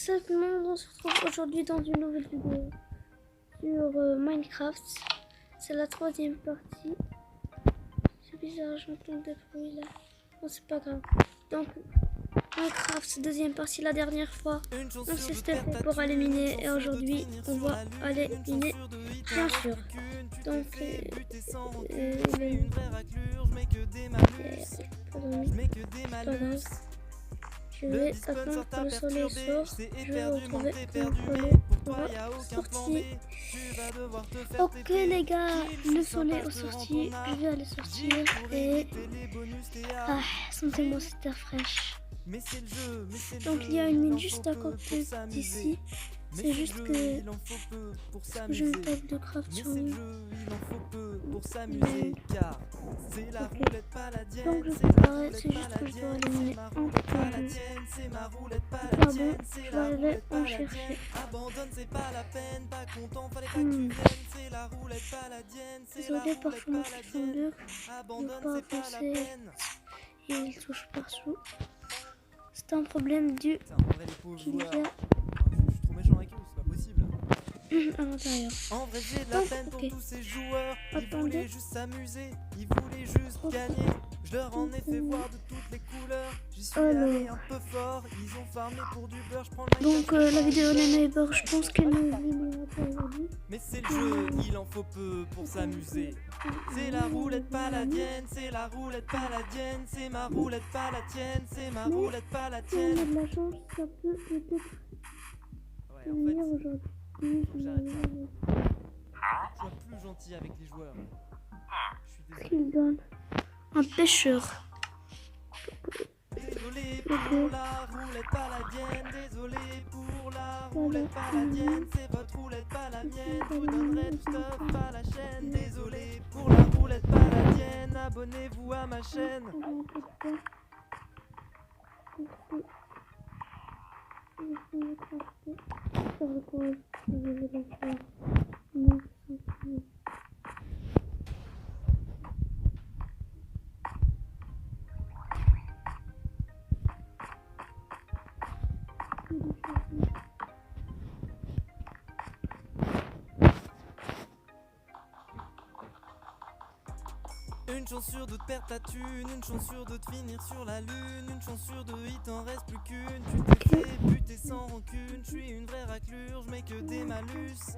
Salut tout le monde, on se retrouve aujourd'hui dans une nouvelle vidéo sur Minecraft. C'est la troisième partie. C'est bizarre, je m'entends des bruits là. Bon, c'est pas grave. Donc, Minecraft, deuxième partie, la dernière fois. On s'est fait pour aller miner et aujourd'hui, on va aller miner, bien sûr. Donc, je vais attendre que le soleil sorte. Je vais retrouver mon soleil sorti. Ok les gars, le soleil est sorti. Je vais aller sortir et sentez-moi cette air fraîche. Donc il y a une mine juste à côté d'ici. C'est juste que j'ai une table de craft sur nous. Donc je préparais, c'est juste que je dois aller miner un peu. Pardon, je vais aller en chercher. Désolé, parfois mon cliffhanger ne pas avancer et il touche partout. C'est un problème du qu'il y a à l'intérieur. En vrai, j'ai de la peine pour tous ces joueurs. Ils voulaient juste s'amuser, ils voulaient juste gagner. Je leur en ai fait voir de toutes les couleurs. J'y suis allé un peu fort, ils ont farmé pour du beurre. Je prends le donc la vidéo les neighbors, je pense qu'elle ne viendra pas aujourd'hui. Mais c'est le jeu, il en faut peu pour s'amuser. C'est la roulette pas la tienne, c'est la roulette pas la tienne, c'est ma roulette pas la tienne, c'est ma roulette pas la tienne. Si on a de la chance, ça peut peut-être venir aujourd'hui. Sois plus gentil avec les joueurs. Je suis Qu'il donne un pêcheur. désolé pour la roulette pas la tienne, désolé pour la roulette pas la tienne, c'est votre roulette pas la mienne, je vous donnerai du stuff à la chaîne. Désolé pour la roulette pas la tienne, abonnez-vous à ma chaîne. Une chance sur deux de perdre ta thune, une chance sur deux de finir sur la lune, une chance sur deux il t'en reste plus qu'une. Tu t'es fait buter sans rancune, je suis une vraie raclure, je mets que des malus,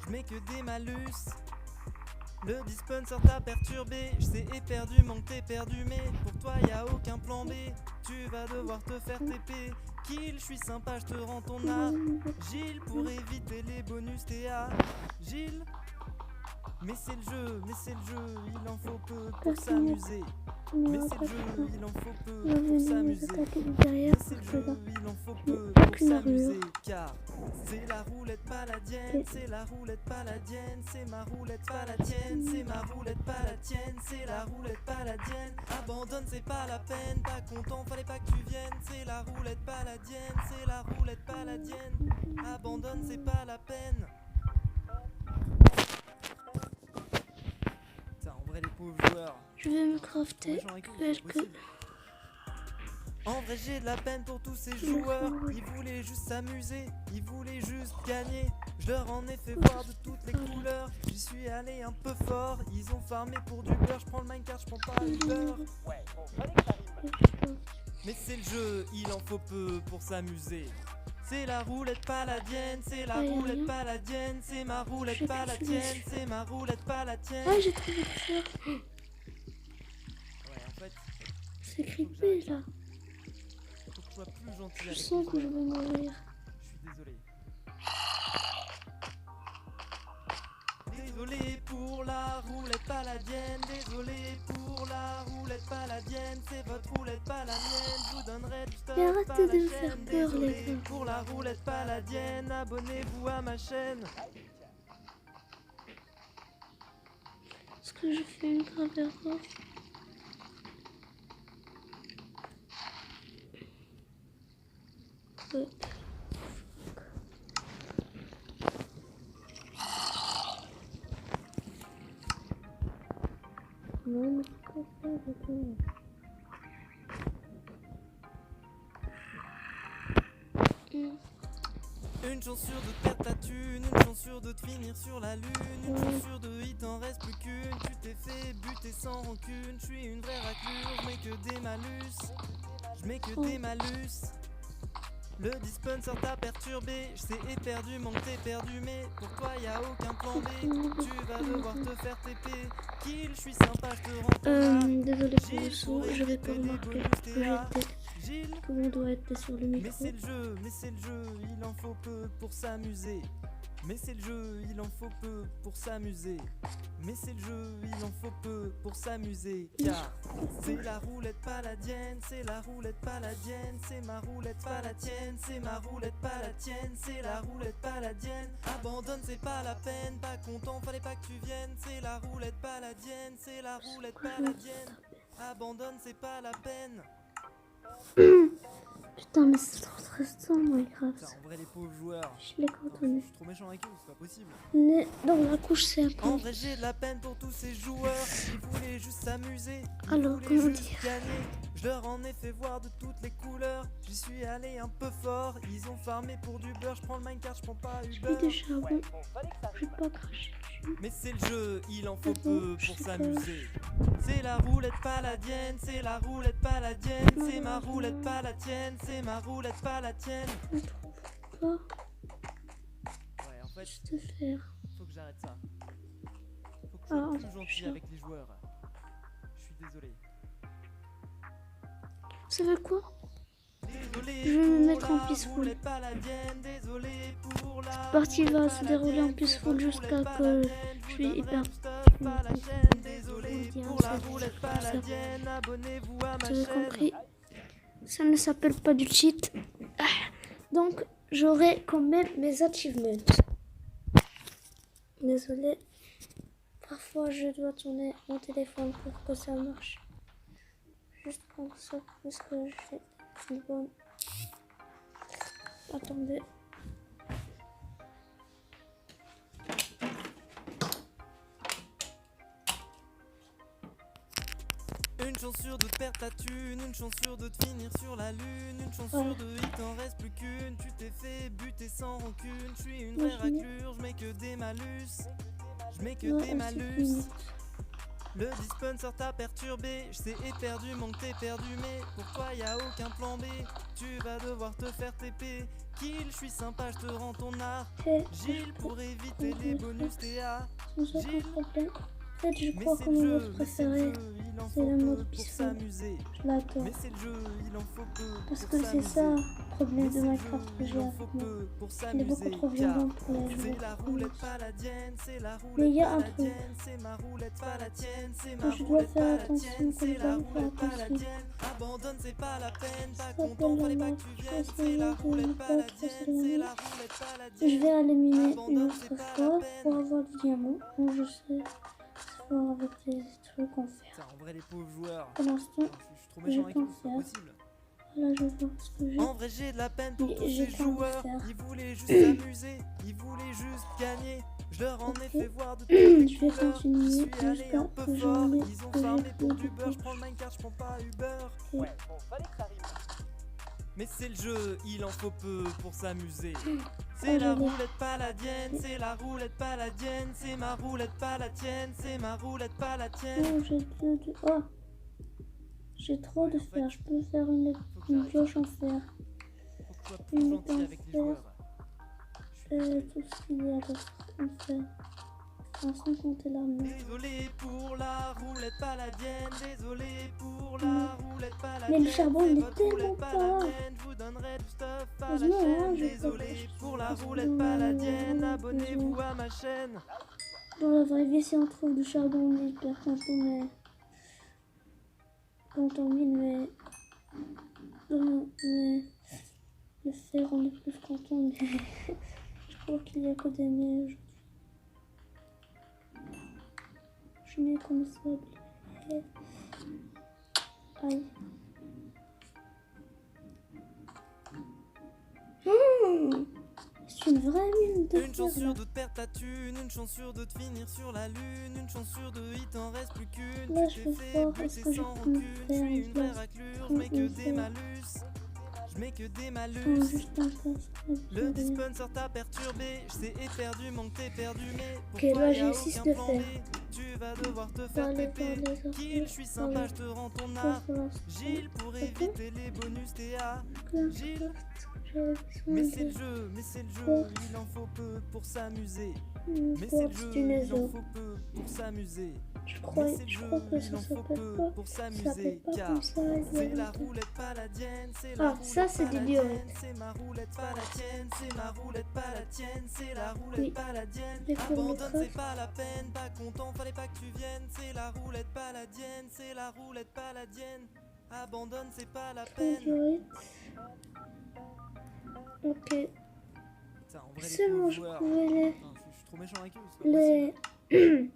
je mets que des malus. Le dispenser t'a perturbé, je sais éperdument que t'es perdu, mais pour toi y a aucun plan B. Tu vas devoir te faire TP. Kill, je suis sympa, je te rends ton art. Gilles, pour éviter les bonus TA. Gilles. Mais c'est le jeu, il en faut peu pour s'amuser. Mais c'est le jeu, il en faut peu pour s'amuser. Mais c'est le jeu, il en faut peu pour s'amuser. Car c'est la roulette paladienne, c'est la roulette paladienne, c'est ma roulette pas la tienne, c'est ma roulette pas la tienne, c'est la roulette paladienne. Abandonne, c'est pas la peine, pas content, fallait pas que tu viennes. C'est la roulette paladienne, c'est la roulette paladienne. Abandonne, c'est pas la peine. Les pauvres joueurs. Je vais me crafter quelques. En vrai, j'ai de la peine pour tous ces joueurs. Ils voulaient juste s'amuser, ils voulaient juste gagner. Je leur en ai fait voir de toutes les couleurs. J'y suis allé un peu fort, ils ont farmé pour du beurre. Je prends le minecart, je prends pas le beurre. Mais c'est le jeu, il en faut peu pour s'amuser. C'est la roulette paladienne, c'est la roulette paladienne, c'est ma roulette pas la tienne, c'est ma roulette pas la tienne. Ah, j'ai trouvé ça. Ouais, en fait, c'est creepy là. Faut que tu sois plus gentil. Je sens que je vais mourir. Je suis désolé. Désolé pour la roulette paladienne, désolé pour la roulette paladienne, c'est votre roulette pas la mienne, je vous donnerai du stuff. Mais arrêtez de me faire peur les gars. Désolé pour la roulette paladienne, abonnez-vous à ma chaîne. Est-ce que je fais une grave erreur? Non, mais c'est pas ça, d'accord. Une chance sur deux de perdre ta thune, une chance sur deux de finir sur la lune, une chance sur deux il t'en reste plus qu'une. Tu t'es fait buter sans rancune, je suis une vraie raclure, je mets que des malus, je mets que des malus. Le dispenser t'a perturbé, je sais éperdument que t'es perdu, mais pour toi y a aucun plan B. Tu vas devoir te faire TP, kill, je suis sympa, je te rends Désolé pour le son, je vais pas remarquer que Gilles. tout le monde doit être sur le Mais micro. c'est le jeu, il en faut peu pour s'amuser. Mais c'est le jeu, il en faut peu pour s'amuser. Mais c'est le jeu, il en faut peu pour s'amuser. Car c'est la roulette paladienne, c'est la roulette paladienne, c'est ma roulette pas la tienne, c'est ma roulette pas la tienne, c'est la roulette paladienne. Abandonne, c'est pas la peine, pas content, fallait pas que tu viennes. C'est la roulette paladienne, c'est la roulette paladienne. Abandonne, c'est pas la peine. Putain, mais c'est trop stressant, Minecraft. Putain, en vrai, les pauvres joueurs. Je l'ai cantonné. Je suis trop méchant avec eux, c'est pas possible. Mais dans la couche, c'est un En peu. vrai, j'ai de la peine pour tous ces joueurs. Ils voulaient juste s'amuser. Ils Alors, voulaient comment juste dire gagner. Je leur en ai fait voir de toutes les couleurs. J'y suis allé un peu fort. Ils ont farmé pour du beurre. Je prends le minecart, je prends pas J'ai Uber. des charbons. Je vais pas cracher dessus. Mais c'est le jeu, il en faut Ah peu bon, pour je sais s'amuser. C'est la roulette paladienne, c'est la roulette paladienne, c'est ma roulette pas la tienne, c'est ma roulette pas la tienne. Je trouve pas. Ouais, en fait, Je te faire. faut que j'arrête ça. Faut que je Ah, sois plus gentil chat. avec les joueurs. Je suis désolé. Vous savez quoi? Désolé Je vais me pour mettre en la peaceful. roulette paladienne, désolé pour la Cette partie va roulette se dérouler en paladienne, peaceful c'est jusqu'à votre que roulette je suis paladienne, hyper. vous donnerai du stuff à la chaîne. Désolé Vous pour dire, la c'est roulette comme ça. paladienne, abonnez-vous à ma Vous avez chaîne. compris? Ça ne s'appelle pas du cheat. Ah, donc, j'aurai quand même mes achievements. Désolé. Parfois, je dois tourner mon téléphone pour que ça marche. Juste comme ça, parce que j'ai une bonne. Attendez. Une chance sur deux de perdre ta thune, une chance sur deux de finir sur la lune, une chance Ouais. sur deux il t'en reste plus qu'une. Tu t'es fait buter sans rancune, je suis une Moi, vraie je mets- raclure, je mets que des malus, je mets que Non, des à 7 malus. minutes. Le dispenser t'a perturbé, je sais éperdument que t'es perdu, mais pour toi y a aucun plan B. Tu vas devoir te faire TP, kill, je suis sympa, je te rends ton art. Fait, Gilles pour éviter les bonus TA. sans aucun Gilles. problème. En fait, je Mais crois c'est que le mon jeu, mode mais c'est le préféré, jeu, il en c'est faut le peu mode pour peaceful. s'amuser. je l'adore. Mais c'est le jeu, il en faut peu Parce pour que c'est s'amuser. ça le problème Mais de c'est le Minecraft jeu, que j'ai il en avec faut moi. peu pour Il est beaucoup s'amuser. trop Car violent pour les jouer. c'est la roulette paladienne, c'est la roulette Mais il y a un truc. paladienne, c'est ma roulette paladienne, c'est Que ma je dois roulette faire paladienne, attention, c'est que je la dois faire roulette attention. paladienne. Abandonne, c'est pas la peine, pas Ça content, s'appelle fallait la pas mort. que tu viennes. Ça, C'est la c'est roulette pas trop paladienne, c'est éloigné. la roulette paladienne. Je vais éliminer une Abandonne, autre c'est pas la fois peine. pour avoir du diamant. Donc je sais faire avec des trucs qu'on fait. Putain, en vrai, les pauvres joueurs. Pour l'instant, Je suis trop méchant avec eux, c'est pas faire. possible. là je vois ce que j'ai. En vrai j'ai de la peine pour Mais tous j'ai ces pas envie de joueurs. faire. Ils voulaient juste s'amuser, ils voulaient juste gagner. Je leur en ai Ok. fait voir de toutes les Je vais couleurs. continuer J'y suis allé jusqu'à un peu que fort. j'en ai Ils ont que farmé j'ai pour fait du du beurre. Je tout. prends le minecart, je prends pas Uber. Ok. Ouais, bon, fallait que ça rime. Mais c'est le jeu, il en faut peu pour s'amuser. C'est Oh, la je l'ai. roulette paladienne, c'est la roulette paladienne, c'est ma roulette pas la tienne, c'est ma roulette pas la tienne. Oh, oh. J'ai trop de fer. Je peux faire une pioche en fer. Faut que tu sois plus gentil avec les joueurs. Je suis Tout ce qu'il y a d'autre en fer. Enfin, sans compter l'armure. désolé pour la roulette paladienne, désolé pour la roulette paladienne. Mais le charbon, c'est il est votre tellement roulette pas. paladienne, je vous donnerai du stuff à la Heureusement, hein, chaîne. je peux Désolé pas- pour la parce que roulette dans la- paladienne, dans la- abonnez-vous à ma chaîne. Dans la vraie vie, si on trouve du charbon, on est hyper content, mais. Quand on mine, mais. Mais. Le fer, on est plus content, mais. Je crois qu'il y a que des mais aujourd'hui. Je mets comme ça. Aïe. C'est une vraie mine de Une chance fer, sur là. deux de perdre ta thune, une chance sur deux de finir sur la lune, une chance sur deux il t'en reste plus qu'une. Là, Tu je t'es vais fait voir, est-ce buter que je sans peux me rancune, je faire suis une une vraie place raclure, je pour mets que une des fer. malus. Je Je mets que des Attends, malus. juste un passe. Le dispenser t'a perturbé, je sais éperdument que t'es perdu, mais pour Ok, toi là, y j'ai a 6 aucun de plan fer. B. Tu vas devoir te faire Parler, TP. parler, Kill, je suis sympa, je te rends ton art. Gilles pour éviter les bonus TA. Gilles, mais c'est le jeu, il en faut peu pour s'amuser. Mais c'est le jeu, il en faut peu pour s'amuser. Je crois Mais c'est le que jeu, il ça en faut s'appelle peu pas. pour Ça s'appelle s'amuser. pas Car comme ça. c'est la roulette paladienne, c'est la Ah, roulette ça, c'est des paladienne, liorettes. c'est ma roulette pas la tienne, c'est ma roulette pas la tienne, c'est la roulette Oui. paladienne. Les Abandonne, fourmis c'est pas la peine, pas content, fallait pas que tu viennes, c'est la roulette paladienne, c'est la roulette paladienne. Abandonne, c'est pas la peine. Liorettes. Ok. Putain, en vrai, les Seulement, pauvres je joueurs. pouvais les. Putain, je suis trop méchant avec eux, c'est pas possible.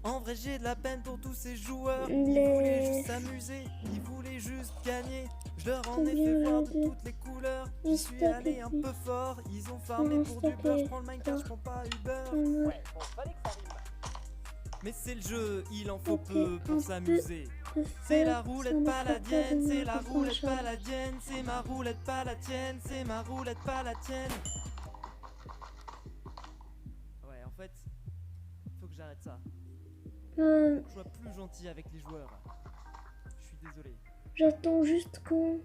En vrai, j'ai de la peine pour tous ces joueurs. Ils voulaient juste s'amuser, ils voulaient juste gagner. Je leur en ai fait voir de toutes les couleurs. J'y suis allé un peu fort, ils ont farmé pour du beurre. Je prends le Minecraft, je prends pas Uber. Ouais, bon, fallait que ça rime. Mais c'est le jeu, il en faut Ok, peu pour un s'amuser. de C'est fer, la ça roulette ne fait paladienne, pas de c'est la mal pour roulette un chat. paladienne, c'est ma roulette pas la tienne, c'est ma roulette pas la tienne. Ouais, en fait, faut que j'arrête ça. Euh, Je sois plus gentil avec les joueurs. Je suis désolé. J'attends juste quand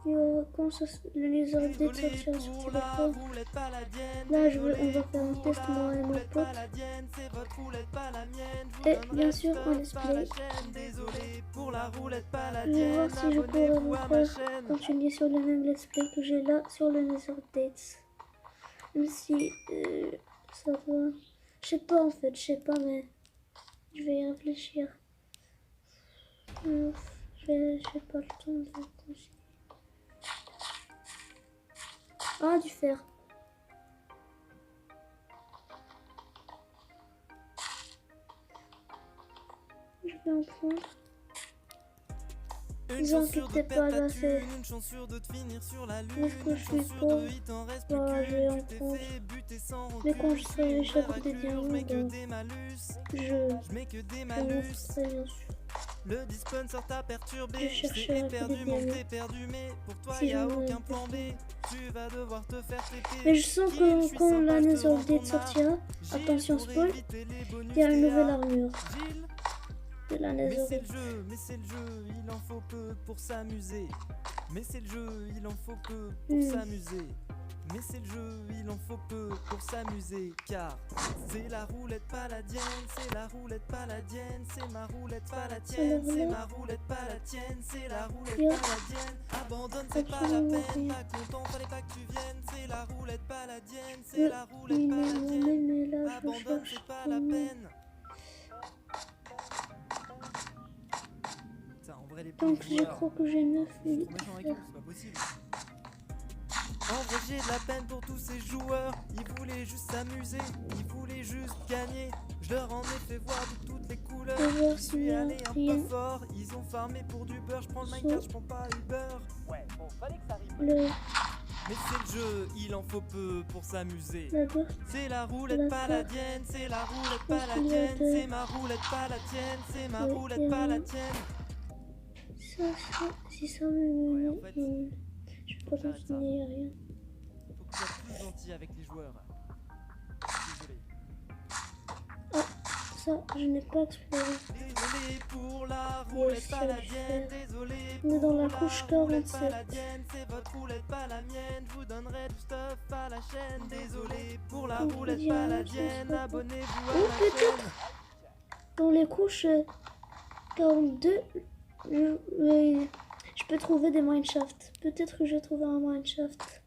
le laser update Désolé sortira sur pour la téléphone. roulette paladienne. Là, on Désolé va faire un pour test, la moi et mon roulette pote. paladienne, c'est votre roulette pas la mienne. Je vous Et donnerai bien le sûr, stuff en let's par la play. chaîne. Désolé pour la roulette Je vais paladienne. voir si je pourrais Abonnez-vous vous à ma faire chaîne. continuer sur le même let's play que j'ai là sur le laser update. Même si ça va. Je sais pas en fait, je sais pas, mais je vais y réfléchir. J'ai pas le temps de continuer. Ah, du fer. Je vais en prendre. Une Vous chance sur inquiétez deux de perdre pas, ta là, c'est- thune, une chance sur deux de finir sur la lune, Est-ce que une je chance suis sur pauvre? deux, il t'en reste plus Bah, j'ai qu'une, un tu t'es compte. fait buter sans Mais rancune, quand je je suis serai une chef vraie des raclure, je diamants, mets que donc des malus, je je mets que des vous malus. montrerai bien sûr. Le dispenser t'a perturbé, Je je chercherai t'ai des éperdument, diamants. t'es perdu, mais pour toi Si y a j'en ai aucun un plan B. peu. Tu vas devoir te faire TP. Mais je sens Kill, que je suis quand sympa, la je te laser rends update ton art. sortira, Gilles, attention pour spoil, éviter les bonus il y a une nouvelle TA. armure Gilles, de la mais laser c'est le update. jeu, mais c'est le jeu, il en faut peu pour s'amuser. Mais c'est le jeu, il en faut peu pour s'amuser. Mais c'est le jeu, il en faut peu pour s'amuser. Car c'est la roulette paladienne, c'est la roulette paladienne, c'est ma roulette pas la tienne, c'est ma roulette pas la tienne, c'est la roulette Yeah. paladienne. Abandonne, c'est pas la Absolument peine, rien. pas content, fallait pas que tu viennes, c'est la roulette paladienne, c'est la roulette Oui, paladienne. mais là je Abandonne, cherche. c'est pas la peine. Putain, en vrai, les Donc pauvres je joueurs. crois que j'ai 9 Je suis trop méchant avec eux, c'est pas possible. En vrai, j'ai de la peine pour tous ces joueurs. Ils voulaient juste s'amuser, ils voulaient juste gagner. Je leur en ai fait voir de toutes les couleurs. On va voir Je s'il suis y a allé un rien. peu fort. Ils ont farmé pour du beurre. Je prends le Minecraft, je prends pas Uber. Ouais, bon, fallait que ça rime. Le Mais c'est le jeu, il en faut peu pour s'amuser. la gauche. C'est la roulette La paladienne, c'est la roulette Parce qu'il y a paladienne, deux. c'est ma roulette pas la tienne, c'est ma Ouais, roulette et pas la un. tienne. Si ça me Ouais, en fait, je vais pas j'arrête ça. continuer, y a rien. Faut que tu sois plus gentil avec les joueurs. Désolé. Ça, je n'ai pas exploré. Désolé pour la roulette Yes, paladienne, désolé On est pour dans la couche roulette 47. paladienne, c'est votre roulette pas la mienne, je vous donnerai du stuff à la chaîne. Désolé pour la Donc, roulette il y a un paladienne, truc. abonnez-vous à Oh, ma peut-être. chaîne. Dans les couches 42, je peux trouver des mineshaft. Peut-être que je vais trouver un mineshaft.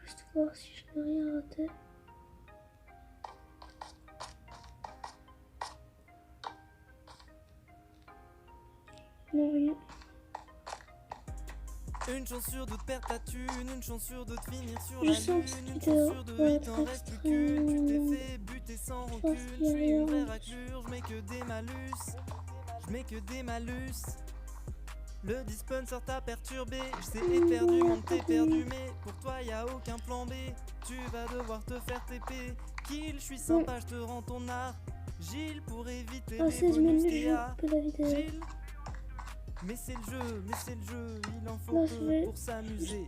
Juste voir si je n'ai rien raté. Non, rien. Une chance sur deux de perdre ta thune, une chance sur deux de finir sur Je la sens lune, que cette une vidéo chance sur deux, va il t'en être reste plus qu'une, tu extrêmement- t'es fait buter sans pense rancune, qu'il je y a suis une vraie rien. raclure, je mets que des malus, je mets que des malus. Le dispenser t'a perturbé, je sais éperdument que t'es perdu, mais pour toi y a aucun plan B. Tu vas devoir te faire TP. Kill, je suis sympa, je te rends ton art. Gilles pour éviter À les 16 bonus minutes, je TA. peux la vidéo. Gilles. Mais c'est le jeu, il en faut Là, je peu vais pour s'amuser.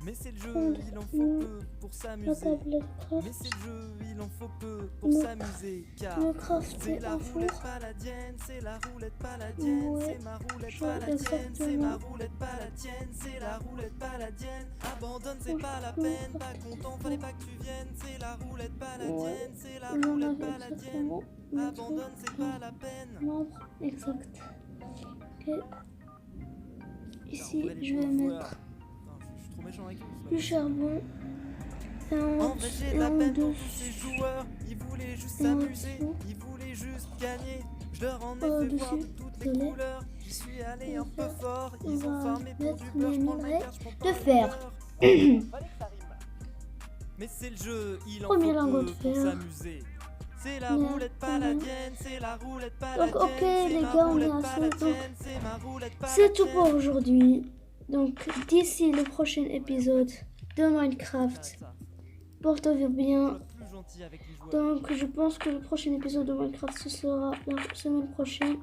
Mais c'est le jeu, prendre il en faut mon- peu pour la s'amuser. tablette Mais craft. c'est le jeu, il en faut peu pour Me- s'amuser. Car Me c'est crafter la un roulette four. paladienne, c'est la roulette paladienne, Ouais, c'est ma roulette je vois paladienne, c'est ma exactement. roulette paladienne, c'est la roulette paladienne. Abandonne, c'est pas la Me peine, pas crafter content, un fallait four. pas que tu viennes. C'est la roulette Ouais, paladienne, c'est la j'en roulette avais paladienne. exactement. Mettre Abandonne, c'est pas la peine. membre exact. Ok. Ici, Putain, je vais les mettre joueurs. Putain, je suis trop méchant avec eux. c'est pas du possible. charbon. Et En en, vrai j'ai de et la en peine pour tous ces dessous. joueurs, ils voulaient juste Et en s'amuser, dessous. ils voulaient juste gagner. Je leur en ai fait Au-dessus, voir de toutes les désolé. couleurs, j'y suis allé On un peu va- fort, on ils ont va farmé pour mettre du beurre, les je prends le minerais Minecraft, je prends pas de le fer. beurre. Fallait que ça rime. Mais c'est le jeu, il en Premier faut lingot peu de pour fer. s'amuser. C'est la Mais roulette attendez. paladienne, c'est la roulette paladienne, ok, c'est les ma gars, on est roulette à ça, paladienne, donc c'est ma roulette c'est tout paladienne. pour aujourd'hui. Donc d'ici le prochain épisode de Minecraft, Ah, ça, portez-vous je bien. suis plus gentil avec les joueurs. Donc je pense que le prochain épisode de Minecraft ce sera la semaine prochaine,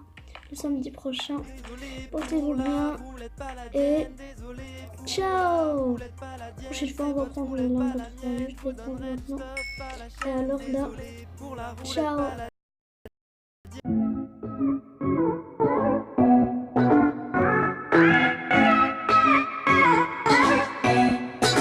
le samedi prochain. Désolé Portez-vous pour la bien roulette et paladienne, désolé pour la ciao. roulette paladienne, Prochaine fois on c'est va votre prendre le roulette langue de paladienne, fer, je je vous vais prendre donnerai le maintenant. stuff à la Et chaîne, alors là, désolé pour la roulette ciao. paladienne.